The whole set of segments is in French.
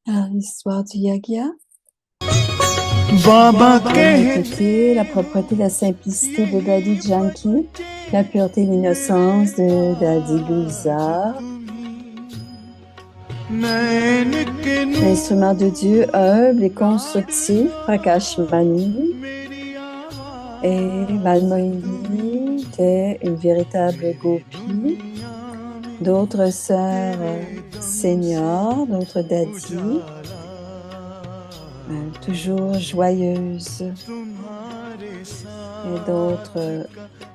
Alors, l'histoire du Yagya. बाबा La के honnêteté, la propreté, la simplicité de Dadi Janki, la pureté et l'innocence de Dadi Gulzar, नैन के नूर l'instrument de Dieu humble et constructif, Prakash Mani, मेरी आवाज़ et Malmohini était une véritable gopi, d'autres sœurs seniors, d'autres dadis, toujours joyeuses, तुम्हारे et d'autres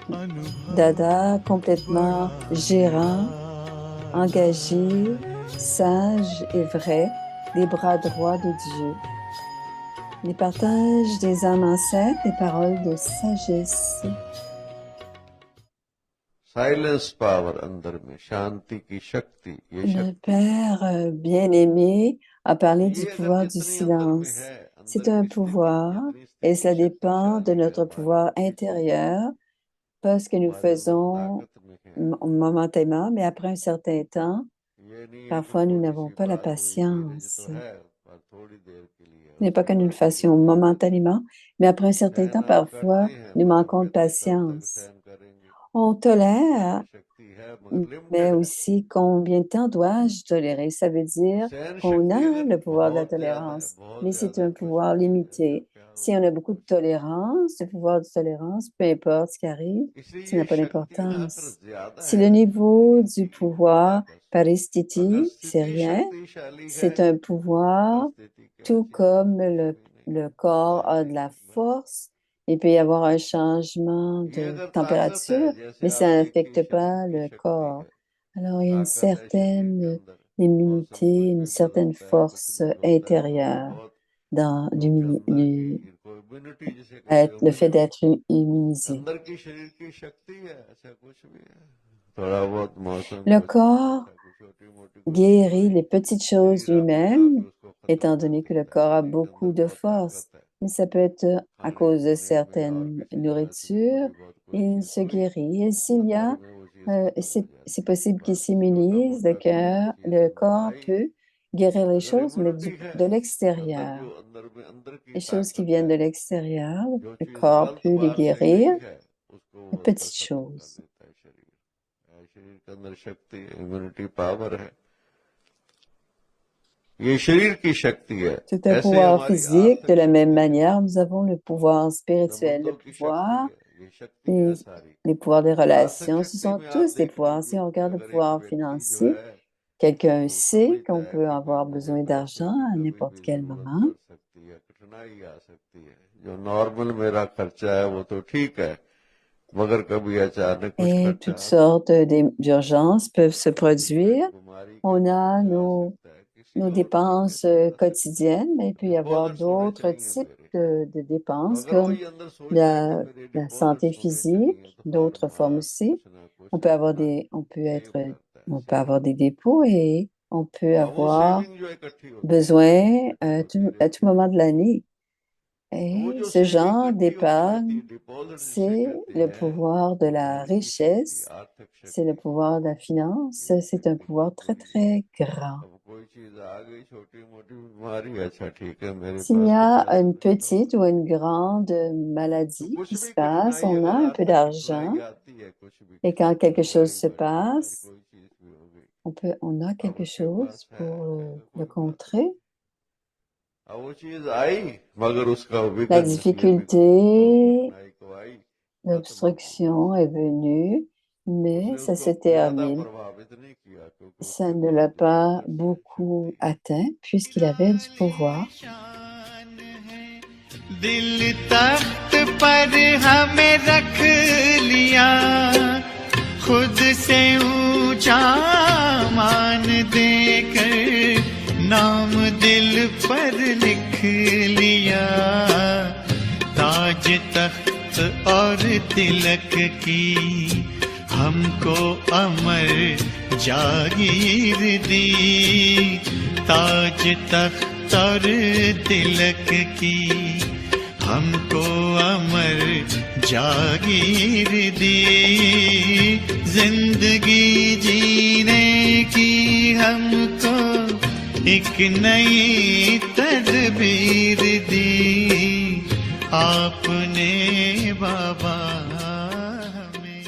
अनुभव dadas complètement gérants, engagés, sages et vrais, les bras droits de Dieu. Les partages des âmes ancêtres, les paroles de sagesse. Silence power अंदर में शांति की शक्ति ये Le शक्ति Père bien-aimé a parlé du ये सब pouvoir du जितनी अंदर में silence. है C'est अंदर un की स्थिति pouvoir जितनी et स्थिति cela dépend de शक्तिशाली है notre हमारी pouvoir ये intérieur, pas ce que nous हमारे अंदर faisons ताकत में है momentanément, mais après un certain temps, ये नहीं है कि parfois nous थोड़ी n'avons सी pas la बात हुई धीरज patience. तो है पर थोड़ी देर के लिए Ce n'est pas उसके que nous le बाद फिर fassions momentanément, mais après un certain temps, सहना parfois, करते हैं nous मगर manquons de कहते हैं कब तक patience. सहन करेंगे On tolère, सहन शक्ति है मगर mais लिमिटेड है aussi combien de temps dois-je tolérer? Ça veut dire सहन qu'on शक्ति a अगर le pouvoir de la tolérance, mais c'est un कुछ pouvoir भी हो जाए limité. तब क्या Si on a beaucoup de tolérance, de pouvoir de tolérance, peu importe ce qui arrive, इसलिए ça ये n'a pas शक्ति अगर d'importance. ज्यादा Si है le niveau du स्थिति वो है pouvoir बस अगर paristiti, c'est स्थिति rien, शक्तिशाली है c'est un तो pouvoir, स्थिति क्या tout चीज है comme कुछ भी नहीं le corps a de la force. Il peut y avoir un changement ये de अगर ताकत है température, जैसे mais ça आप देखिए n'affecte शरीर pas की le शक्ति corps. है Alors, il y a une ताकत है शरीर के certaine अंदर और सब immunité, कुछ une भी certaine बदलता है कुछ force भी होता है और intérieure बहुत dans आपके अंदर की इम्यूनिटी जिसे कहते हैं le fait immunity d'être immunisé. अंदर की शरीर की शक्ति है ऐसा कुछ भी है थोड़ा बहुत मौसम Le कुछ नहीं corps ऐसा कुछ छोटी मोटी कुछ guérit les petites choses शरीर अपने आप ही lui-même, उसको खत्म étant कर donné que le देता है corps a शरीर के अंदर beaucoup de बहुत ताकत force. है Mais ça peut être à खाने cause de पीने में और certaines किसी तरह से nourritures, थोड़ी बहुत कोई il चीज se हुई guérit. Et s'il y अंदर a, ही में वो चीज खत्म हो c'est जाती है possible qu'il बस छोटा s'immunise, मोटा कोई भी चीज le अंदर corps आई peut guérir les अगर choses, mais इम्यूनिटी है de अंदर l'extérieur. जो अंदर में अंदर की Les choses qui ताकत viennent है de l'extérieur, जो le चीज corps गलत peut les बात से guérir, गई है उसको les वो अंदर petites खत्म कर choses. देता है शरीर के अंदर शक्ति इम्यूनिटी पावर है ये शरीर की शक्ति है C'est un ऐसे pouvoir हमारी physique. De आर्थिक la même शक्ति है manière, nous avons le pouvoir spirituel, le संबंधों की शक्ति pouvoir, है ये शक्ति है les, सारी les pouvoirs des आर्थिक relations. Ce शक्ति sont में आप tous des देख pouvoirs. Si लीजिए on कि regarde le अगर एक pouvoir व्यक्ति जो financier, है quelqu'un वो sait समझता qu'on है peut कि भाई avoir मुझे besoin पैसों d'argent की à कभी n'importe भी quel जरूरत moment. पड़ सकती है कठिनाई आ सकती है जो नॉर्मल मेरा खर्चा है वो तो ठीक है मगर कभी अचानक कुछ Et खर्चा toutes आ सकता sortes d'urgences peuvent se है किसी को produire. ऐसी बीमारी की On a बीमारी आ सकता है किसी nos और चीज के dépenses आ सकता quotidiennes, mais il peut है y avoir डिपॉजिट्स होने d'autres चाहिए types मेरे de तो dépenses अगर comme वही अंदर सोचता है कि la, मेरे la santé डिपॉजिट्स होने physique, चाहिए तो हर d'autres formes बार aussi. कुछ ना कुछ On peut avoir अपना on peut सेव करता है on peut saving avoir des करता dépôts et on peut है अब वो avoir सेविंग जो इकट्ठी होती रहती है besoin इकट्ठी होती à tout रहती है moment de l'année. तो वो Et जो ce सेविंग genre इकट्ठी होती रहती d'épargne, है डिपॉजिट जिसे c'est कहते le हैं pouvoir de वो la शरीर की शक्ति richesse, आर्थिक c'est le शक्ति pouvoir de la finance, ये c'est un शक्ति बहुत pouvoir très बड़ी है très grand. अब कोई चीज आ गई छोटी मोटी बीमारी अच्छा ठीक है मेरे S'il y पास कुछ a है une मैं तो petite ou une grande तो maladie कुछ qui se भी passe, कठिनाई on a अगर un peu आर्थिक कठिनाई d'argent आती है कुछ भी et किसी quand को quelque chose महंगाई se बड़ी बीमारी passe, कोई चीज भी हो गई on a अब quelque उसके chose पास है pour le कोई बात नहीं contrer. अब वो चीज आई मगर उसका La विघन ये विघन वो difficulté, कठिनाई को आई खत्म हो गई l'obstruction est venue, mais उसने ça उसको se ज्यादा termine. प्रभावित नहीं किया क्योंकि Ça उसके ne पास l'a तो सब pas कुछ है beaucoup शक्ति है atteint puisqu'il avait du pouvoir. शान है दिल तख्त पर हमें रख लिया खुद से ऊंचा मान देकर नाम दिल पर लिख लिया ताज तख्त और तिलक की हमको अमर जागीर दी ताज तख्त और तिलक की हमको अमर जागीर दी जिंदगी जीने की हमको एक नई तदबीर दी आपने बाबा हमें।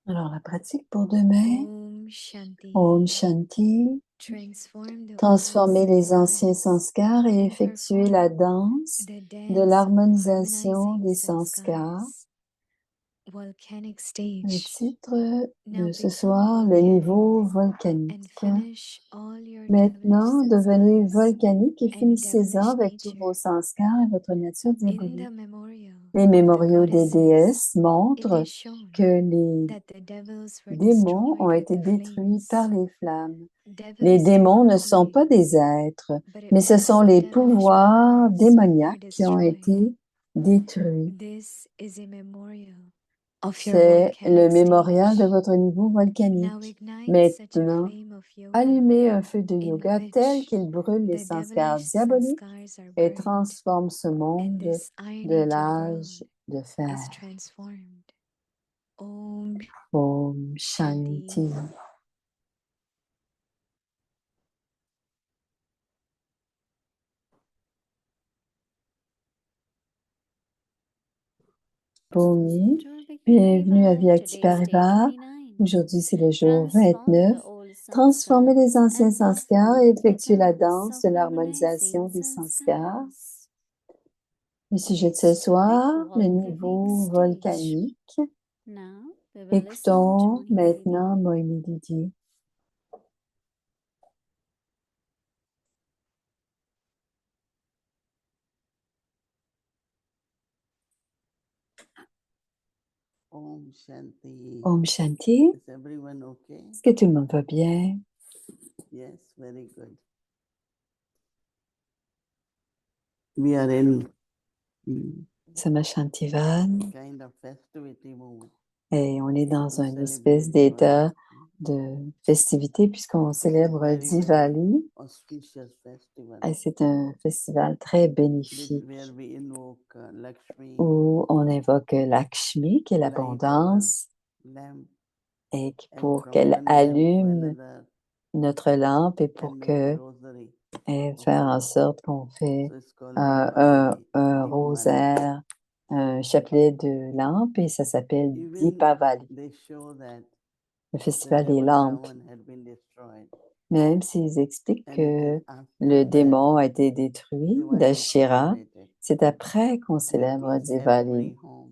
Alors, la pratique pour demain, Om Shanti. Om Shanti, transformer les anciens sanskars et effectuer la danse de l'harmonisation des sanskars. Le titre de ce soir, le niveau volcanique. Maintenant, devenez volcanique et finissez-en avec tous vos sanskars et votre nature diabolique. Les mémoriaux des déesses montrent que les démons ont été détruits par les flammes. Les démons ne sont pas des êtres, mais ce sont les pouvoirs démoniaques qui ont été détruits. C'est le mémorial de votre niveau volcanique. Maintenant, allumez un feu de yoga tel qu'il brûle les sanskars diaboliques et transforme ce monde de l'âge de fer. Om Shanti. Bonjour, bienvenue à Vyakti Parivar. Aujourd'hui, c'est le jour 29. Transformer les anciens sanskars et effectuer la danse de l'harmonisation des sanskars. Le sujet de ce soir, le niveau volcanique. Écoutons maintenant Moïni Didi. Om Shanti. Om Shanti. Is everyone okay? Est-ce que tout le monde va bien? Yes, very good. We are in Samashantivan kind of festivity mood. et on est dans une espèce d'état de festivité puisqu'on célèbre Diwali. Auspicious festival. Et c'est un festival très bénéfique Where we invoke Lakshmi, où on invoque Lakshmi, qui est light l'abondance, our lamp, et and pour from qu'elle one lamp to allume another, notre lampe et pour and make que a rosary. et faire en sorte qu'on fait So it's called un Diwali. rosaire, un chapelet de lampes et ça s'appelle Even Deepavali, they show that le the festival des devil lampes. Ravan had been destroyed. Même s'ils expliquent And it que is after le that démon a été détruit Diwali is d'Ashira, celebrated. c'est après qu'on That célèbre means Diwali. every home,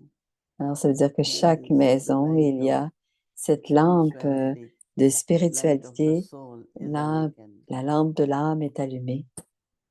Alors, ça veut dire que there chaque is maison, light il y of a cette lampe spirituality, de light of the spiritualité, soul is lampe, awakened. la lampe de l'âme est allumée.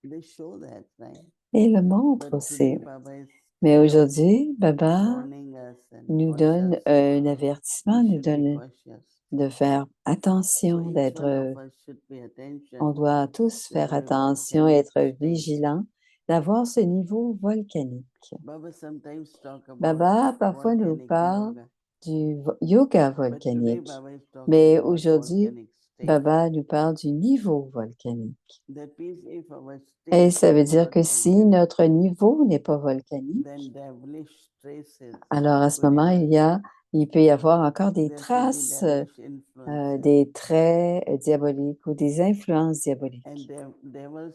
They show that, right? Et il le montre But aussi. today Baba is Mais aujourd'hui, Baba warning us and nous wants donne us un avertissement, we nous should be donne cautious. de faire So attention, each one d'être, of us should pay attention on doit tous to faire our attention, volcanic être state. vigilants, d'avoir ce niveau volcanique. Baba sometimes talk about Baba parfois nous volcanic parle yoga. du yoga But today volcanique, Baba is talking mais about aujourd'hui, volcanic state. Baba nous parle du niveau volcanique. That means if our Et state ça veut is dire not que si volcanic, notre niveau n'est pas volcanique, then devilish traces alors à ce could moment, emerge. il peut y avoir encore des There could be traces, devilish influences. des traits diaboliques ou des influences diaboliques. And devils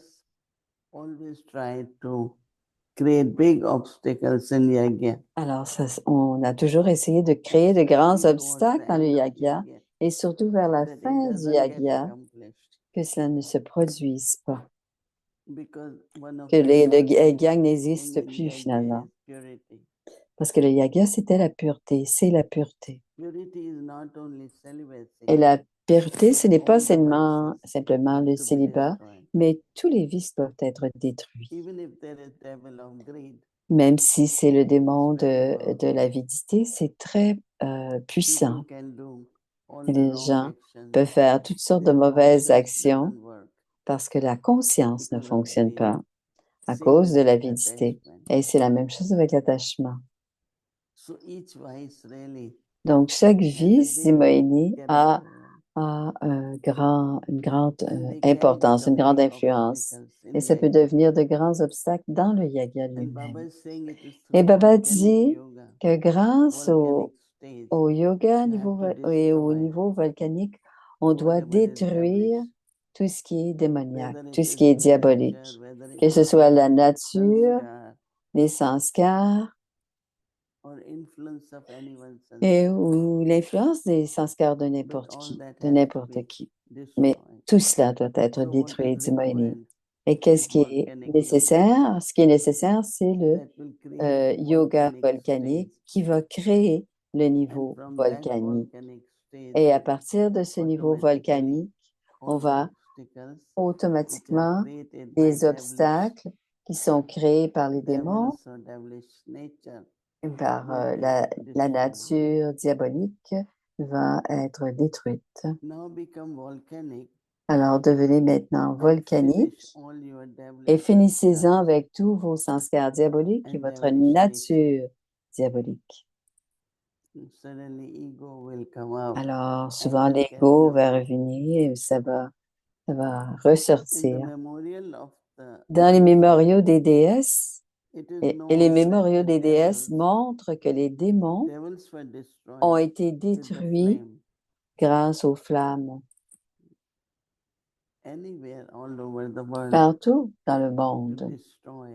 always try to create big obstacles in yajna. Alors, on a toujours essayé de créer de grands Especially towards the obstacles dans le end of yagya yajna, et surtout vers la that it fin du doesn't get yagya, accomplished. que cela ne se produise pas, Because one of que the le important yagya things n'existe in plus yajna finalement. is purity. Parce que le yagya, c'était la pureté, c'est la pureté. Purity is not only celibacy, Et la pureté, ce n'est pas all the simplement vices le have to be célibat, destroyed. mais tous les vices doivent être détruits. Even if there is devil of greed, Même si c'est le démon it's very de powerful. l'avidité, c'est très puissant. People can do all Et the les wrong gens actions. peuvent faire toutes sortes de Their mauvaises conscience actions doesn't work parce que la conscience ne because of fonctionne greed. pas à Same cause de with l'avidité. attachment. Et c'est la même chose avec l'attachement. So each vice really Donc, chaque has a vice, dit big Moïni, a character. a une grande importance, une grande influence. Et ça peut devenir de grands obstacles dans le yaga lui-même. Et Baba dit que grâce au yoga et au niveau volcanique, on doit détruire tout ce qui est démoniaque, tout ce qui est diabolique, que ce soit la nature, les sanskars, et ou l'influence des sanskars de n'importe qui. Mais tout cela doit être détruit, dit Moini. Et qu'est-ce qui est nécessaire? Ce qui est nécessaire, c'est le yoga volcanique qui va créer le niveau volcanique. Et à partir de ce niveau volcanique, on va automatiquement des obstacles qui sont créés par les démons, par la nature diabolique, va être détruite. Alors devenez maintenant volcanique et finissez-en avec tous vos sanskars diaboliques et votre nature diabolique. Alors souvent l'ego va revenir et ça va ressortir. Dans les mémoriaux des déesses, et les mémoriaux des déesses montrent que les démons ont été détruits grâce aux flammes. Partout dans le monde,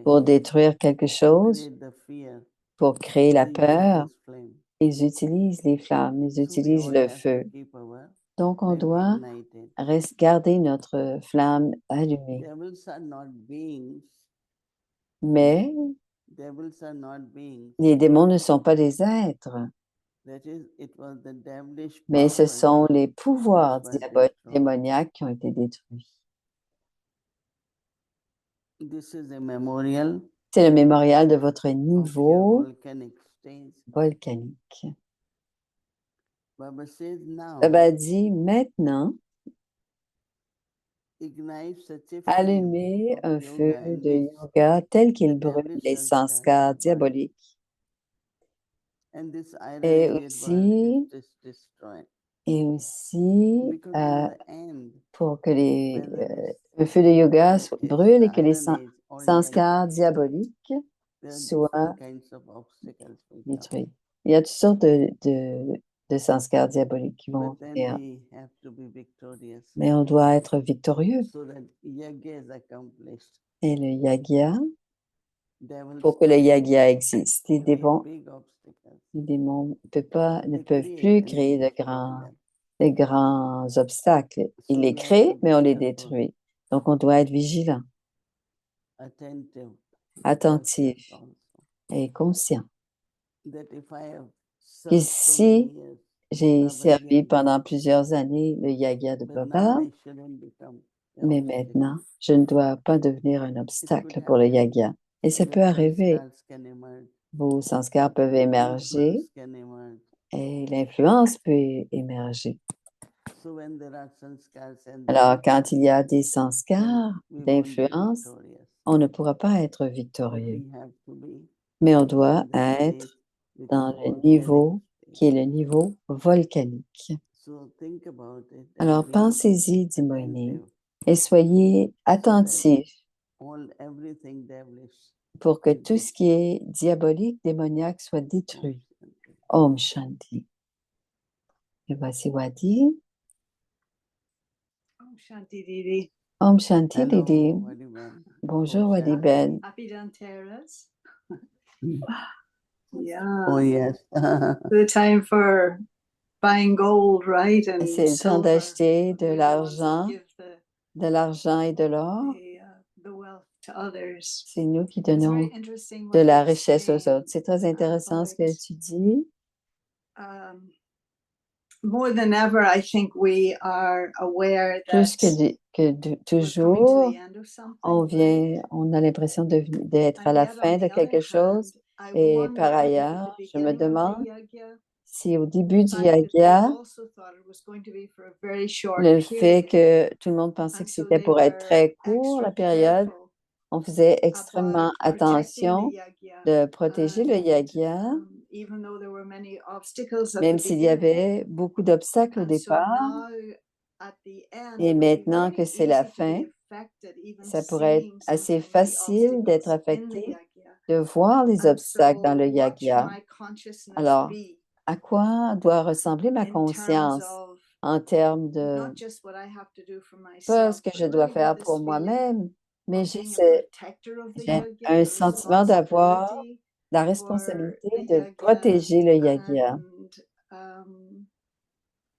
pour détruire quelque chose, pour créer la peur, ils utilisent les flammes, ils utilisent le feu. Donc, on doit garder notre flamme allumée. Mais les démons ne sont pas des êtres, mais ce sont les pouvoirs démoniaques qui ont été détruits. C'est le mémorial de votre niveau volcanique. Baba dit maintenant, allumez un feu de yoga tel qu'il brûle les sanskars diaboliques. Et aussi pour que le feu de yoga brûle et que les sanskars diaboliques soient détruits. Il y a toutes sortes de sanskars diaboliques qui vont venir. Mais on doit être victorieux. Et le yagya, pour que le yagya existe, les démons ne peuvent plus créer de grands obstacles. Ils les créent, mais on les détruit. Donc, on doit être vigilant, attentif et conscient. Et si j'ai servi pendant plusieurs années le yagya de Baba, mais maintenant, je ne dois pas devenir un obstacle pour le yagya. Et ça peut arriver. Vos sanskars peuvent émerger et l'influence peut émerger. Alors, quand il y a des sanskars d'influence, on ne pourra pas être victorieux. Mais on doit être dans le niveau qui est le niveau volcanique. Alors, pensez-y, dit Moini, et soyez attentifs pour que tout ce qui est diabolique, démoniaque soit détruit. Om Shanti. Et voici Wadi. Om Shanti Didi. Om Shanti Didi. Bonjour Wadi Ben. Happy Dhanteras. Yeah. Oh yes. The time for buying gold, right? And C'est le temps silver. d'acheter de We're the ones that l'argent give et de l'or. the wealth to others. C'est nous qui It's donnons very interesting de what la you're richesse aux saying autres. C'est très intéressant ce que tu dis. More than ever, I think we are aware that Plus toujours, we're coming to the end of something. on a l'impression d'être à la fin de quelque chose. Et par ailleurs, je me demande si au début du yagya, le fait que tout le monde pensait que c'était pour être très court, la période, on faisait extrêmement attention de protéger le yagya, même s'il y avait beaucoup d'obstacles au départ. Et maintenant que c'est la fin, ça pourrait être assez facile d'être affecté, de voir les obstacles dans le yagya. Alors, à quoi doit ressembler ma conscience en termes de pas ce que je dois faire pour moi-même, mais j'ai un sentiment d'avoir la responsabilité de protéger le yagya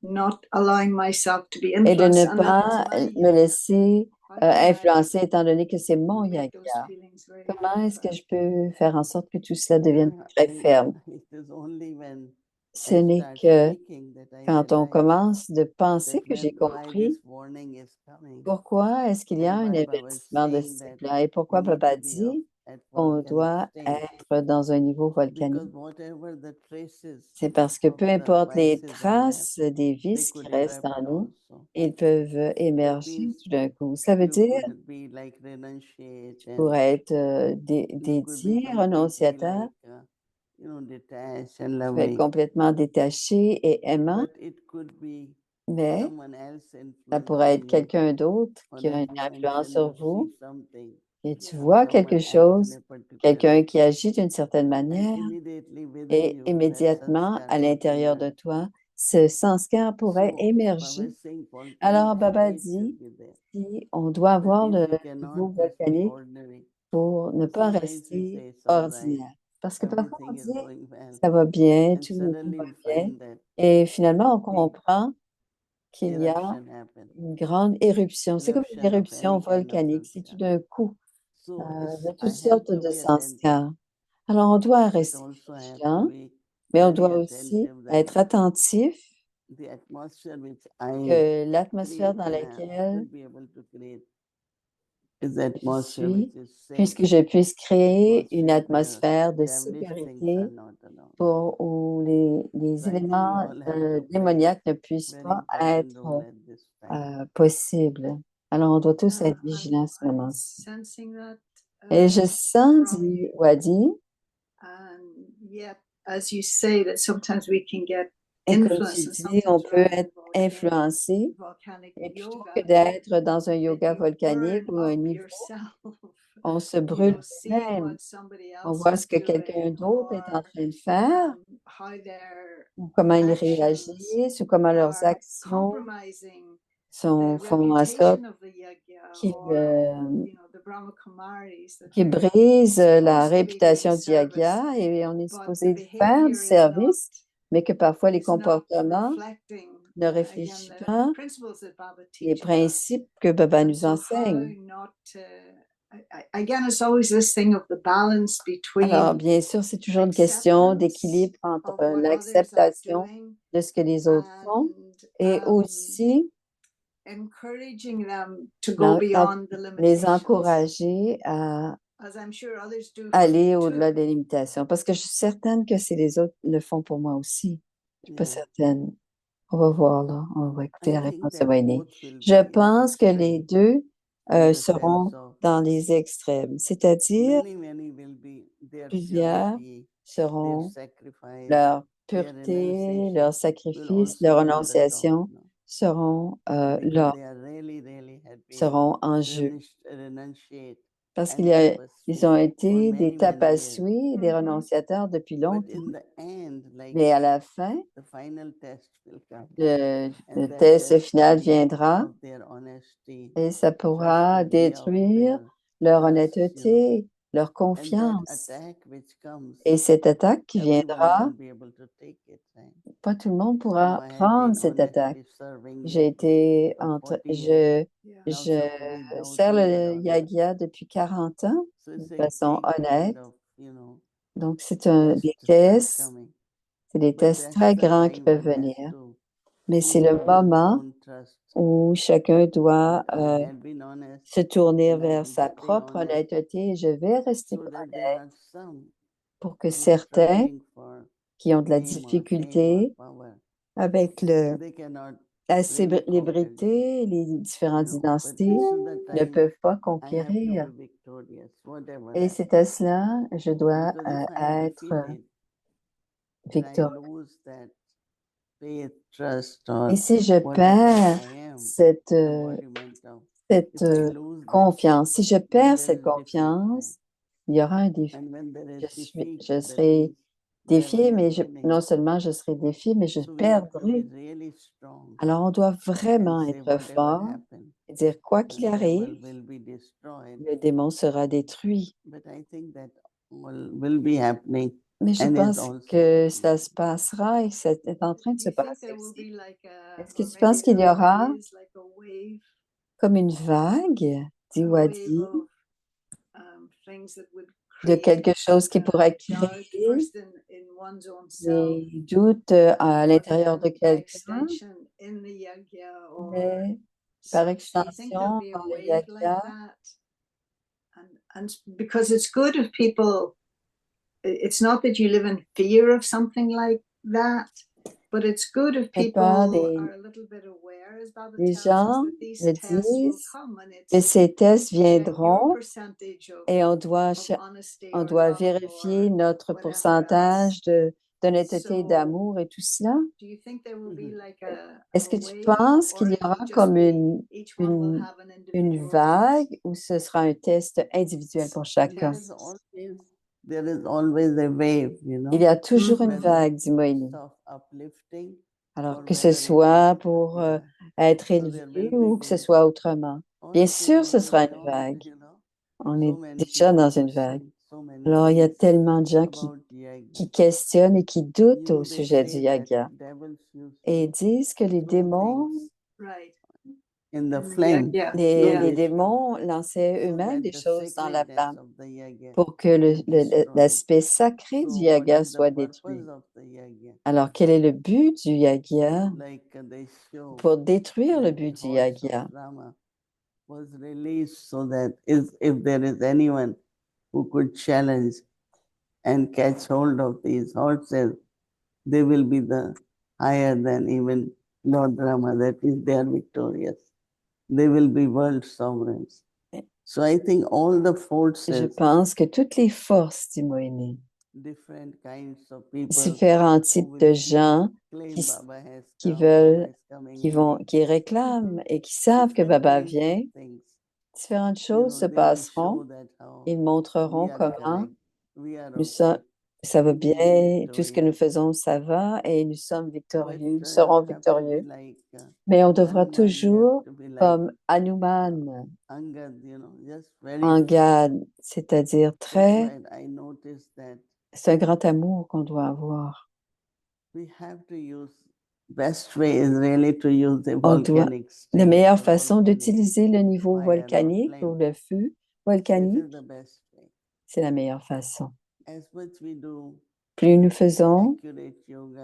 et de ne pas me laisser influencer étant donné que c'est mon yagya. Comment est-ce que je peux faire en sorte que tout cela devienne très ferme? It is only when Ce I n'est start que speaking that I quand on realize commence de penser that que j'ai why compris this warning is coming pourquoi est-ce qu'il y a and un why Baba is avertissement de ce saying that type-là et pourquoi we need Baba to be dit at qu'on volcanic doit stage être dans un niveau volcanique. because whatever the traces C'est parce que of peu the importe les vices are left, traces des they vices qui could restent erupt en nous, also. ils peuvent That émerger means tout d'un coup. Cela veut you dire could be like renunciate pour and être you could be dédié, completely renonciateur, like detached and tu peux être loving, complètement détaché et aimant, but it could be mais someone else ça pourrait être influencing you quelqu'un d'autre or qui a that une you influence mention sur you see vous something et tu or vois quelque someone acts in chose, a particular quelqu'un way qui agit d'une certaine and manière immediately within et you that immédiatement sanskar à could l'intérieur de emerge. toi, ce sanskar pourrait So Baba émerger. is saying Alors volcanic Baba state dit, should be there. si on doit That avoir means le you cannot niveau just be volcanique ordinary. pour ne pas Sometimes we rester say it's all right, ordinaire. Parce que parfois on everything is dit, going well, ça va bien, and tout suddenly va you bien. find that Et finalement, on big comprend qu'il y a eruption happens. une grande éruption. C'est comme une Eruption of éruption any kind of volcanique. C'est tout sanskar. d'un coup So de I toutes have sortes to de be attentive, sanskars. Alors, on doit but rester also I have to vigilant, be mais on very doit aussi attentive that être attentif the atmosphere which I que l'atmosphère create dans laquelle should be able to create is the je atmosphere suis, which is safe, puisque je puisse créer une atmosphere where atmosphère de devilish things are sécurité not allowed. où les So I think we éléments all have to play démoniaques ne puissent very pas important être role at this time. possibles. Alors, on doit tous être vigilants à ce I'm moment-ci. sensing that, Et je sens, from dit Wadi, and yet, as you say, that sometimes we can get et comme tu influence and dis, on sometimes peut rather être than influencé, volcanic et plutôt yoga, que d'être dans un that yoga you volcanique burn ou un up niveau, yourself, on se brûle seeing nous-mêmes. what somebody On else voit ce is que quelqu'un doing d'autre est en or train de faire, how their ou comment ils actions réagissent, ou comment leurs are actions compromising the font en sorte reputation of the yajna qu'ils or of the Brahma Kumaris, that qu'ils they're brisent la supposed to be doing réputation du service, yagya et on est but the supposé faire du behavior service, mais que parfois les is not comportements reflecting ne again réfléchissent the pas principles that Baba les teaches us. principes que Baba And nous so how enseigne. not to, again, it's always this thing of the balance Alors, between bien sûr, c'est toujours une question acceptance d'équilibre entre of what others are l'acceptation doing de ce que les autres font et and aussi encouraging them to go à beyond the les limitations, encourager à as I'm sure others do for aller me au-delà too. des limitations. Parce que je suis certaine que si les autres le font pour moi aussi, je suis pas Yeah. certaine. On va voir là, on va écouter I la think réponse de that Wayne. both will Je be in pense que les extreme deux in the seront sense of dans les extrêmes, c'est-à-dire many will be their plusieurs purity, their seront sacrifice, leur their pureté, renunciation leur will sacrifice, also leur be on the top, renonciation seront because là, they are really have been seront en jeu. renunciate Parce and ils ont tapasvi for été des many years. tapasvis et des renonciateurs depuis But longtemps. in the end, like Mais à la fin, the final test will come, le and that test test final will be viendra of their honesty, et ça pourra trustworthy of détruire their leur trust, honnêteté, leur and that confiance. attack which comes, Et cette attaque qui everyone viendra, won't be able to take it, right? pas tout le monde Oh, pourra I have prendre been cette attaque. honestly serving J'ai you été for 40 years. Yeah. Now suppose je how sers do you le allow that? yagya depuis 40 ans So de it's a façon big honnête. kind of, Donc, c'est test des to start tests, coming. c'est des But tests that's très the grands qui time peuvent one has venir. to Mais c'est le improve one's moment own trust. où chacun doit That I had been honest se tourner and I vers will sa stay propre honest, honnêteté et je vais rester so that honnête there are some pour que who are certains struggling for qui ont de la fame or difficulté power, avec they cannot la really conquer this, célébrité, les différentes But identités this is the ne time peuvent pas I have to conquérir. be victorious, whatever Et happens. c'est à cela, je dois Because if I am être defeated, then I victorieux. lose that faith, trust, or Et si je whatever perds I am, cette, embodiment of, cette if I lose that, confiance, si je then perds there cette is defeat, right? confiance, il y aura un défi. And when there Je is suis, defeat, je that serai means défiée, devil mais is winning. non seulement je serai défiée, mais je So we have to be perdrai. really strong Alors, on doit vraiment and say être whatever fort happens, et dire quoi the qu'il devil arrive, will be destroyed. le démon sera détruit. But I think that will be happening Mais je and is pense also que happening. ça se passera et que c'est en train de Do se you think passer there will aussi. be like a, Est-ce que or tu maybe penses qu'il y there aura already is like a wave comme une vague, dit a Wadi, wave of things that would de create quelque chose qui pourrait doubt créer first in one's own self, des doutes à but l'intérieur de then by quelqu'un, extension in the yagya or mais par such. Do you think there'll extension be a dans le wave like yagya. that? And because it's good if people, it's not that you live in fear of something like that, but it's good if J'ai peur people are a little bit aware, as Baba des tells us, gens that these me tests will disent come, and que it's ces tests check your viendront percentage et of honesty on or doit love vérifier or notre whatever pourcentage else. d'honnêteté et So, d'amour et tout cela. do you think there will be like Est-ce a que tu wave, penses or qu'il y it'll aura just comme be each one will une, have an une individual vague test? ou ce sera un test individuel pour chacun? There is always a wave, Il y a toujours une whether vague, dit Moïni. of uplifting Alors or que ce whether it soit is, pour yeah. être So there élevé will be ou que ce waves. soit autrement. Bien Also, sûr, ce sera une don't, vague. On est so many déjà people dans une vague. question so many Alors, il y a things tellement de gens about Yagya. qui questionnent et qui doutent au They sujet du say that yagya devils used et to disent que les throw démons, things Right. in the In the flame. yagya. les Yeah. démons lançaient So eux-mêmes that des the choses dans la sacredness flamme of the Yagya pour que is destroyed. l'aspect sacré So du what yagya is the soit purpose détruit. of the Yagya? Alors, quel est le but du yagya? Like they show Pour détruire le that but the du horse yagya. of Rama was released so that if there is anyone who could challenge and catch hold of these horses, they will be the higher than even Lord Rama, that is, they are victorious. They will be world sovereigns. So I think all the Je forces, pense que toutes les forces, dit Moïni, different kinds of people différents who types will de say, gens claim qui, Baba has qui come, veulent, Baba is coming qui again. qui réclament et qui savent que Different Baba kinds of vient, things. différentes choses se They will passeront. show that how Ils we montreront are comment correct, we are nous sommes, okay, ça va we will be bien, tout ce que nous victorious. faisons, ça va et nous sommes But victorieux, nous you serons have to be victorieux. like Mais on devra Hanuman, you have toujours, to be like comme Hanuman, Angad, just very en garde, c'est-à-dire That's très, why I noticed that c'est un grand amour qu'on doit avoir. we have to use best way is really to use the On doit, volcanic la state meilleure or façon volcanic d'utiliser le niveau fire or volcanique ou flame. le feu This volcanique, is the best way. c'est la meilleure façon. As much we do Plus nous faisons accurate yoga,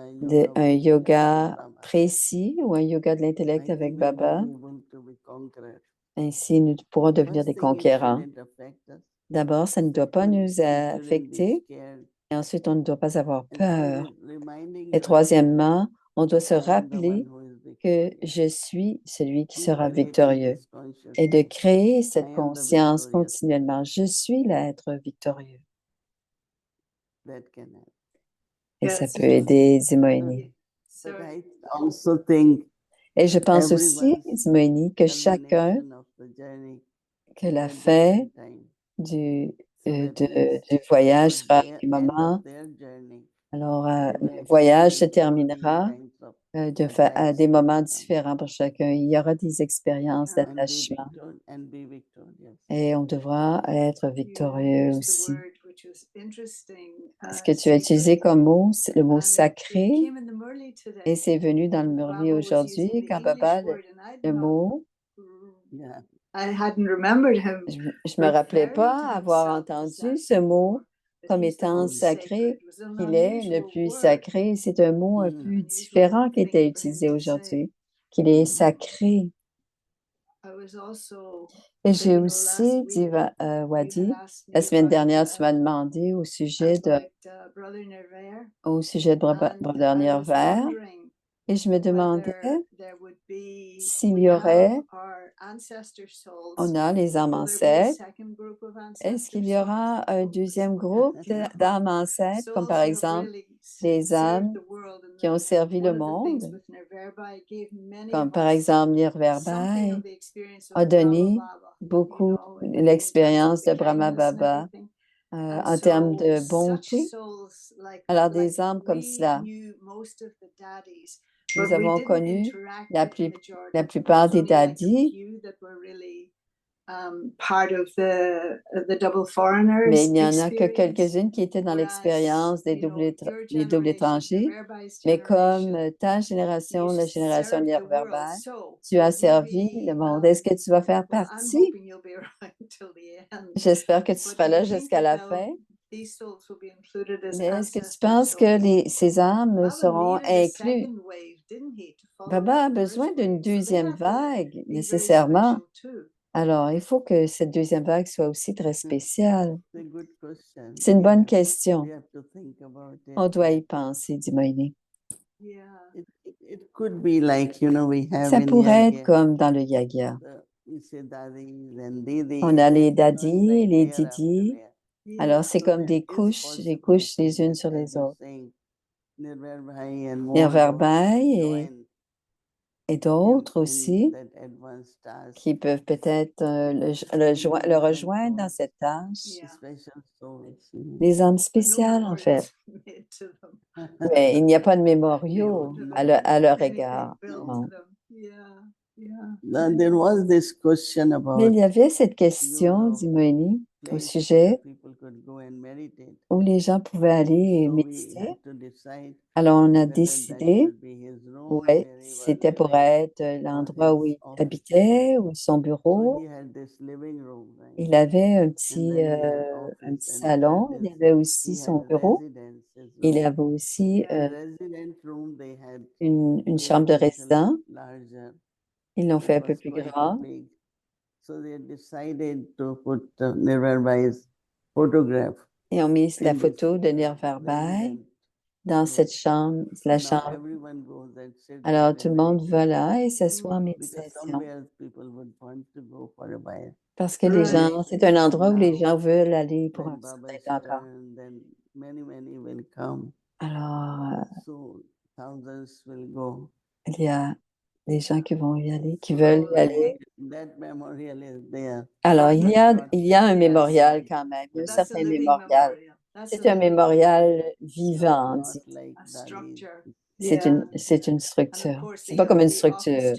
un with yoga Baba, précis ou un yoga de I l'intellect avec think we will Baba, be able to be conquerors. ainsi nous pourrons devenir First des thing, it conquérants. shouldn't affect us. D'abord, ça ne doit pas Second, nous we shouldn't be affecter scared. et ensuite, on ne doit pas avoir And peur. third is reminding Et ourselves troisièmement, on doit se I am the one rappeler who is que victorious. je suis celui qui Keep sera creating victorieux this consciousness. et de créer I cette am the conscience victorious. continuellement. Je suis l'être victorieux. That can help. Et ça Yes. peut aider Zimoini. So But I also think Et je pense aussi, everyone's Zimoini, que chacun, culmination of the journey que is la at fin different time. du, So euh, that means du voyage towards sera their un end moment. of their journey, Alors, they le will voyage se experience terminera different kinds of à des attachment moments and différents pour chacun. Il y aura des expériences Yeah. d'attachement and be victorious. et on devra être you victorieux used the aussi. word which was interesting, Ce que tu as utilisé sacred, comme mot, c'est le mot and it sacré, came in the Murli et today. c'est venu dans le And Murli Baba was aujourd'hui using the quand English Papa, word, and I'd le not, mot, Yeah. I hadn't remembered him je me rappelais referring pas to avoir himself as entendu that ce mot before. That comme he's the étant most sacré sacred. It was an qu'il est, le unusual plus word, sacré. C'est un mot un Mm. peu unusual différent qui était thing for him utilisé to say. aujourd'hui, qu'il est sacré. I was also Et j'ai thinking, aussi last dit, week you had Wadi, asked la me semaine about dernière, tu m'as demandé Brother Nervaire, au sujet de and Brother I was Nervère. wondering Et je me demandais whether there would be, s'il we y aurait, have our ancestor souls. on a les âmes Will there be a ancêtres, second group of est-ce qu'il ancestor y aura un souls? deuxième groupe d'âmes ancêtres, comme par exemple les âmes qui ont servi le monde, comme par exemple Nirvarbhai a donné beaucoup l'expérience de Brahma Baba en termes de bonté. Alors des âmes comme cela, nous avons connu la plupart des dadis, mais il n'y en a que quelques-unes qui étaient dans l'expérience des doubles étrangers. Mais comme ta génération, la génération Nirvarbhai, tu as servi le monde. Est-ce que tu vas faire partie? J'espère que tu seras là jusqu'à la fin. Mais est-ce que tu penses que ces âmes seront incluses? Baba a besoin d'une deuxième vague, nécessairement. Alors, il faut que cette deuxième vague soit aussi très spéciale. It's a good question. C'est une bonne Yeah. question. We have to think about it. On doit y penser, dit Moïni. It could be like, we have Ça in pourrait être Yagya, comme dans le Yagya. we say dadis and didis, On a les and it was dadis, like les layer after didis. layer. Alors, c'est So comme there des is les couches les unes possibility sur that, les as you're autres. saying, Nirvarbhai and more Nirvarbhai those et, join et d'autres in aussi that advanced task, qui peuvent peut-être le rejoindre dans cette tâche. special souls. Les âmes spéciales, en fait. Mais il n'y a pas de mémoriaux à leur égard. Non. Now, there was this question Mais about il y avait cette question, dit Moïni, au place sujet where people could go and meditate. où les gens pouvaient aller So we méditer. had to decide Alors, on a whether that décidé, should be his room, ouais, where he was c'était pour living, être l'endroit où his il office. habitait ou son So bureau. he had this living room, right? Il avait And then he had un office, petit and salon, il this, avait aussi he son had bureau, residence as il well. avait aussi And resident room, they had une made chambre de it little résident. larger. Ils l'ont fait It un peu was plus quite grand. big. So they decided to put Nirvarbhai's photograph Et ont mis la in this photo de Nirvarbhai resident dans cette room. chambre, So la now chambre. everyone goes and sits Alors, there tout and le monde va meditates. là et s'assoit en Because méditation. somewhere people would want to go for a while. Parce que les gens, c'est un endroit où les gens veulent aller pour When un certain Baba's temps. turn, then many will come. Alors, So thousands will go. il y a des gens qui vont y aller, qui So veulent y aller. that memorial is there. Alors, il y a un mémorial quand même, il y a un certain mémorial. C'est un mémorial vivant, Not dit. like Dali. C'est une structure. C'est pas comme une structure.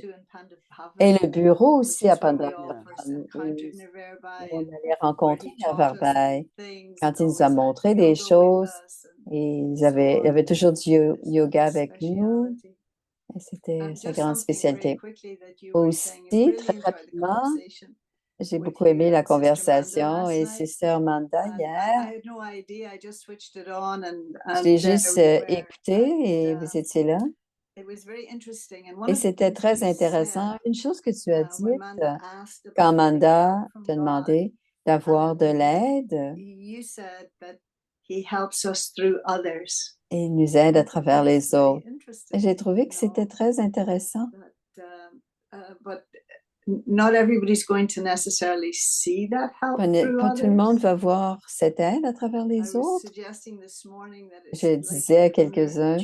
Et le bureau aussi à Pandavaram, où on allait rencontrer Nirvarbhai. Quand il nous a montré des choses, et il y avait toujours du yoga avec nous. Et c'était sa grande spécialité. Aussi, très rapidement, j'ai beaucoup aimé la conversation et Sister Amanda hier, je l'ai juste écouté et vous étiez là. Et c'était très intéressant. Une chose que tu as dite quand Amanda t'a demandé d'avoir de l'aide, et il nous aide à travers les autres. Et j'ai trouvé que c'était très intéressant. Pas tout le monde va voir cette aide à travers les autres. Je disais à quelques-uns,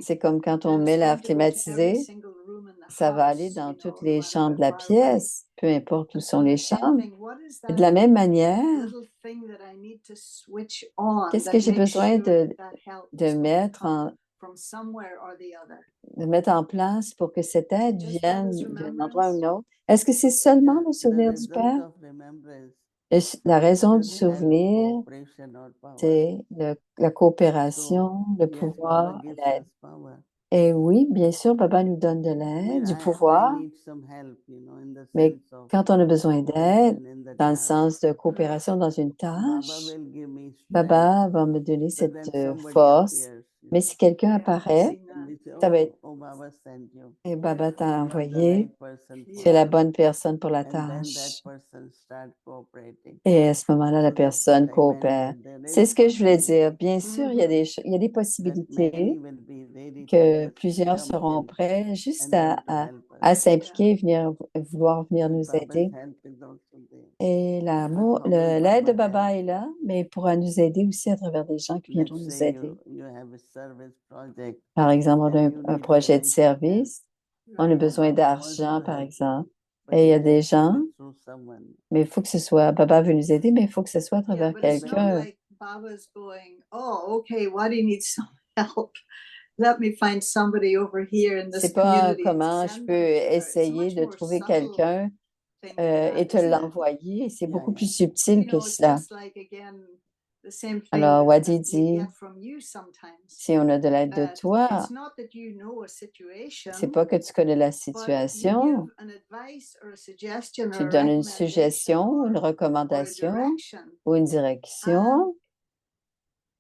c'est comme quand on met l'air climatisé, ça va aller dans toutes les chambres de la pièce, peu importe où sont les chambres. De la même manière, qu'est-ce que j'ai besoin de mettre en place pour que cette aide vienne d'un endroit ou d'un autre? Est-ce que c'est seulement le souvenir du Père? La raison du souvenir, c'est la coopération, le pouvoir, l'aide. Et oui, bien sûr, Baba nous donne de l'aide, du pouvoir, mais quand on a besoin d'aide, dans le sens de coopération dans une tâche, Baba va me donner cette force Mais si quelqu'un Yeah, I've apparaît, seen And that. we say, ça va oh, être oh, Baba sent you. et Baba t'a You are the envoyé, right person for tu es la it." bonne personne pour la And then that tâche. person start cooperating. Et à ce moment-là, la So that's personne what I meant, coopère. that there C'est is ce que je voulais possibility dire. Bien sûr, il y a il y a des that possibilités many will be ready to que just plusieurs jump seront in prêts juste and want to help us. s'impliquer et vouloir venir And nous Baba's aider. help is also there. Et Because how will l'aide de Baba Baba help? est là, mais il pourra nous aider aussi à travers des gens qui viendront Let's nous say aider. you have a service project Par exemple, on a and you un need projet de financial help. service, on a Right. besoin Baba wants d'argent, to par help you, exemple. but Et il y a it des has to gens, be through someone. mais il faut que ce soit, Baba veut nous aider, mais il faut que ce soit à Yeah, travers but it's not quelqu'un. like Baba's going, oh, okay, Wadi needs some help. Let me find somebody over here in this C'est pas community and comment je send peux them to her. It's a essayer much de more trouver subtle quelqu'un thing than et that, te isn't it? l'envoyer. C'est Yeah, beaucoup yeah. plus subtil You que know, it's cela. just like, again, the same thing Alors, Wadi that we dit, get from you sometimes. si on a de l'aide de That toi, it's not that you know a c'est situation, pas que tu connais la but you situation, give an advice or a suggestion tu or a donnes une recommendation suggestion, une or a recommandation direction. ou une direction,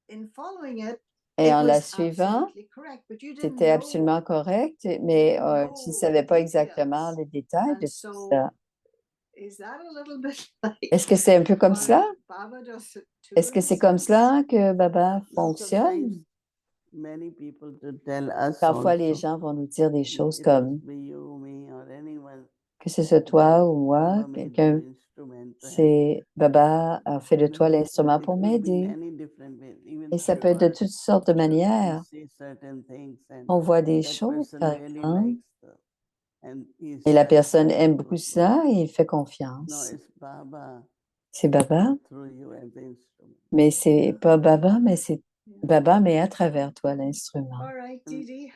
In following it, et it en la was suivant, absolutely correct, but you didn't c'était know. absolument correct, mais tu ne know savais the pas exactement details. les détails And de tout so, ça. is that a little bit like Est-ce que c'est un peu comme how cela? Baba does it too, Est-ce in que a c'est comme sense? cela que Baba No, fonctionne? sometimes many people to tell us Parfois, les also, gens vont nous dire des choses it comme must be you, me, or anyone, que ce soit that toi ou moi, Baba made quelqu'un, you instrument to help. c'est Baba a fait de You toi know, l'instrument it pour could be in m'aider. any different way. Even Et ça through peut être de words, toutes sortes de we manières. say certain things, and On voit des that choses, person par really exemple, likes and he et la starts personne going aime through beaucoup it. cela et il fait No, confiance. it's Baba C'est Baba, through you as the instrument. mais c'est pas Baba, mais c'est Yeah. Baba, mais à travers toi, l'instrument. All right, Didi.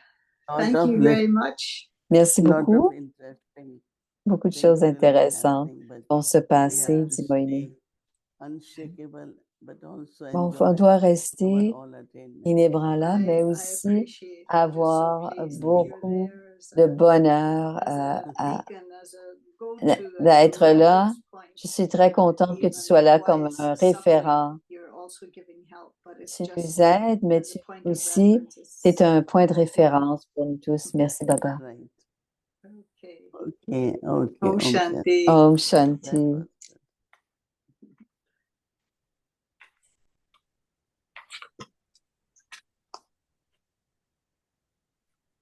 Lot Thank of you very much. Merci lot of beaucoup. interesting Beaucoup de things choses will be intéressantes happening, but vont se we passer, have to dit Moïse. stay unshakable, but also On enjoy doit our rester all attainments. inébranlable, mais I aussi appreciate it. I'm just so avoir pleased that you're beaucoup there de bonheur as a à beacon, as a go-to, as a d'être là. reference point. Je suis très contente que tu Even sois là though comme it's un suffering, référent. you're also giving help, but it's Tu nous just aides, mais as a tu point of aussi, reference. c'est un point de Yeah. référence pour nous tous. Merci, Baba. Right. Okay. Okay. Okay. Om Om Shanti. Shanti. Om That Shanti. was